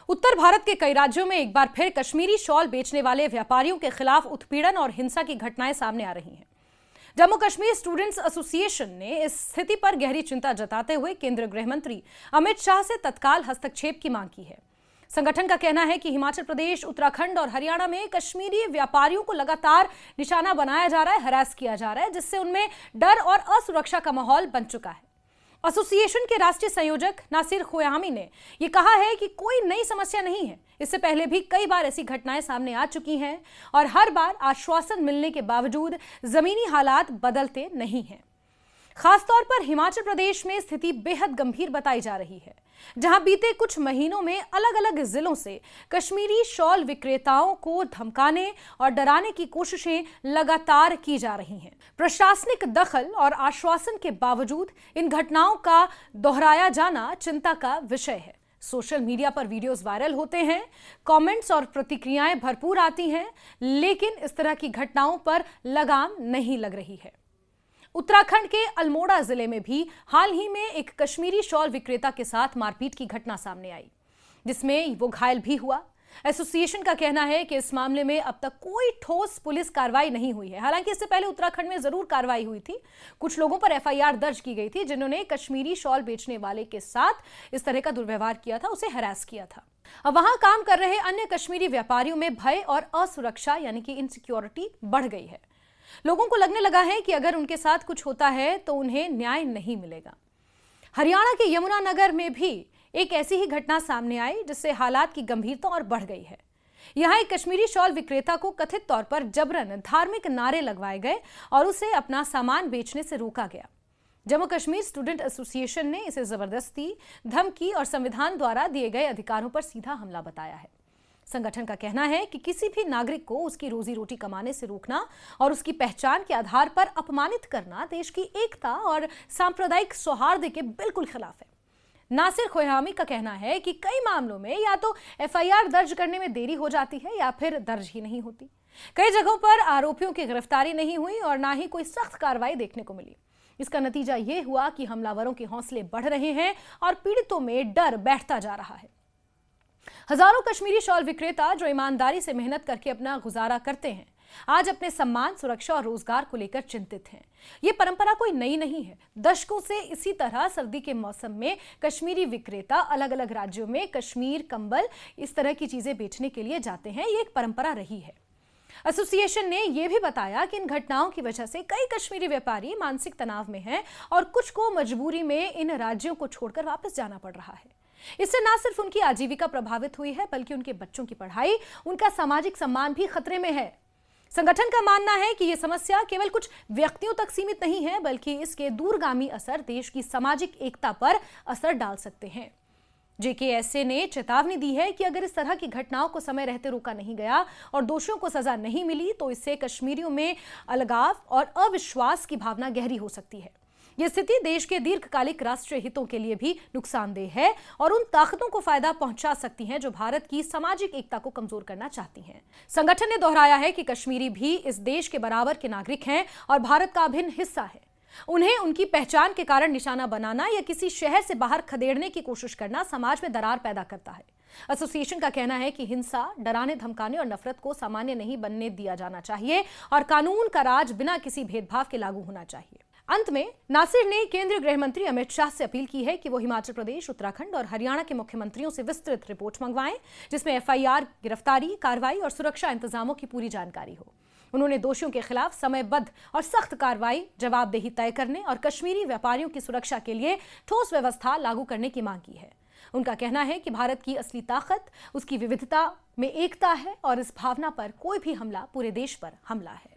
उत्तर भारत के कई राज्यों में एक बार फिर कश्मीरी शॉल बेचने वाले व्यापारियों के खिलाफ उत्पीड़न और हिंसा की घटनाएं सामने आ रही हैं। जम्मू कश्मीर स्टूडेंट्स एसोसिएशन ने इस स्थिति पर गहरी चिंता जताते हुए केंद्रीय गृह मंत्री अमित शाह से तत्काल हस्तक्षेप की मांग की है। संगठन का कहना है कि हिमाचल प्रदेश, उत्तराखंड और हरियाणा में कश्मीरी व्यापारियों को लगातार निशाना बनाया जा रहा है, हरास किया जा रहा है, जिससे उनमें डर और असुरक्षा का माहौल बन चुका है। एसोसिएशन के राष्ट्रीय संयोजक नासिर खोयामी ने यह कहा है कि कोई नई समस्या नहीं है। इससे पहले भी कई बार ऐसी घटनाएं सामने आ चुकी हैं और हर बार आश्वासन मिलने के बावजूद जमीनी हालात बदलते नहीं हैं। खासतौर पर हिमाचल प्रदेश में स्थिति बेहद गंभीर बताई जा रही है, जहां बीते कुछ महीनों में अलग अलग जिलों से कश्मीरी शॉल विक्रेताओं को धमकाने और डराने की कोशिशें लगातार की जा रही हैं। प्रशासनिक दखल और आश्वासन के बावजूद इन घटनाओं का दोहराया जाना चिंता का विषय है। सोशल मीडिया पर वीडियोस वायरल होते हैं, कमेंट्स और प्रतिक्रियाएं भरपूर आती हैं, लेकिन इस तरह की घटनाओं पर लगाम नहीं लग रही है। उत्तराखंड के अल्मोड़ा जिले में भी हाल ही में एक कश्मीरी शॉल विक्रेता के साथ मारपीट की घटना सामने आई, जिसमें वो घायल भी हुआ। एसोसिएशन का कहना है कि इस मामले में अब तक कोई ठोस पुलिस कार्रवाई नहीं हुई है। हालांकि इससे पहले उत्तराखंड में जरूर कार्रवाई हुई थी। कुछ लोगों पर एफआईआर दर्ज की गई थी, जिन्होंने कश्मीरी शॉल बेचने वाले के साथ इस तरह का दुर्व्यवहार किया था, उसे हरास किया था। अब वहां काम कर रहे अन्य कश्मीरी व्यापारियों में भय और असुरक्षा यानी कि इनसिक्योरिटी बढ़ गई है। लोगों को लगने लगा है कि अगर उनके साथ कुछ होता है तो उन्हें न्याय नहीं मिलेगा। हरियाणा के यमुनानगर में भी एक ऐसी ही घटना सामने आई, जिससे हालात की गंभीरता और बढ़ गई है। यहां एक कश्मीरी शॉल विक्रेता को कथित तौर पर जबरन धार्मिक नारे लगवाए गए और उसे अपना सामान बेचने से रोका गया। जम्मू कश्मीर स्टूडेंट एसोसिएशन ने इसे जबरदस्ती, धमकी और संविधान द्वारा दिए गए अधिकारों पर सीधा हमला बताया है। संगठन का कहना है कि किसी भी नागरिक को उसकी रोजी रोटी कमाने से रोकना और उसकी पहचान के आधार पर अपमानित करना देश की एकता और सांप्रदायिक सौहार्द के बिल्कुल खिलाफ है। नासिर खोयामी का कहना है कि कई मामलों में या तो एफआईआर दर्ज करने में देरी हो जाती है या फिर दर्ज ही नहीं होती। कई जगहों पर आरोपियों की गिरफ्तारी नहीं हुई और ना ही कोई सख्त कार्रवाई देखने को मिली। इसका नतीजा ये हुआ कि हमलावरों के हौसले बढ़ रहे हैं और पीड़ितों में डर बैठता जा रहा है। हजारों कश्मीरी शॉल विक्रेता जो ईमानदारी से मेहनत करके अपना गुजारा करते हैं, आज अपने सम्मान, सुरक्षा और रोजगार को लेकर चिंतित हैं। ये परंपरा कोई नई नहीं है। दशकों से इसी तरह सर्दी के मौसम में कश्मीरी विक्रेता अलग अलग राज्यों में कश्मीर, कंबल, इस तरह की चीजें बेचने के लिए जाते हैं। ये एक परंपरा रही है। एसोसिएशन ने यह भी बताया कि इन घटनाओं की वजह से कई कश्मीरी व्यापारी मानसिक तनाव में हैं और कुछ को मजबूरी में इन राज्यों को छोड़कर वापस जाना पड़ रहा है। इससे न सिर्फ उनकी आजीविका प्रभावित हुई है, बल्कि उनके बच्चों की पढ़ाई, उनका सामाजिक सम्मान भी खतरे में है। संगठन का मानना है कि यह समस्या केवल कुछ व्यक्तियों तक सीमित नहीं है, बल्कि इसके दूरगामी असर देश की सामाजिक एकता पर असर डाल सकते हैं। जेकेएसए ने चेतावनी दी है कि अगर इस तरह की घटनाओं को समय रहते रोका नहीं गया और दोषियों को सजा नहीं मिली, तो इससे कश्मीरियों में अलगाव और अविश्वास की भावना गहरी हो सकती है। यह स्थिति देश के दीर्घकालिक राष्ट्रीय हितों के लिए भी नुकसानदेह है और उन ताकतों को फायदा पहुंचा सकती हैं जो भारत की सामाजिक एकता को कमजोर करना चाहती हैं। संगठन ने दोहराया है कि कश्मीरी भी इस देश के बराबर के नागरिक हैं और भारत का अभिन्न हिस्सा है। उन्हें उनकी पहचान के कारण निशाना बनाना या किसी शहर से बाहर खदेड़ने की कोशिश करना समाज में दरार पैदा करता है। एसोसिएशन का कहना है कि हिंसा, डराने, धमकाने और नफरत को सामान्य नहीं बनने दिया जाना चाहिए और कानून का राज बिना किसी भेदभाव के लागू होना चाहिए। अंत में नासिर ने केंद्रीय गृह मंत्री अमित शाह से अपील की है कि वो हिमाचल प्रदेश, उत्तराखंड और हरियाणा के मुख्यमंत्रियों से विस्तृत रिपोर्ट मंगवाएं, जिसमें एफआईआर, गिरफ्तारी, कार्रवाई और सुरक्षा इंतजामों की पूरी जानकारी हो। उन्होंने दोषियों के खिलाफ समयबद्ध और सख्त कार्रवाई, जवाबदेही तय करने और कश्मीरी व्यापारियों की सुरक्षा के लिए ठोस व्यवस्था लागू करने की मांग की है। उनका कहना है कि भारत की असली ताकत उसकी विविधता में एकता है और इस भावना पर कोई भी हमला पूरे देश पर हमला है।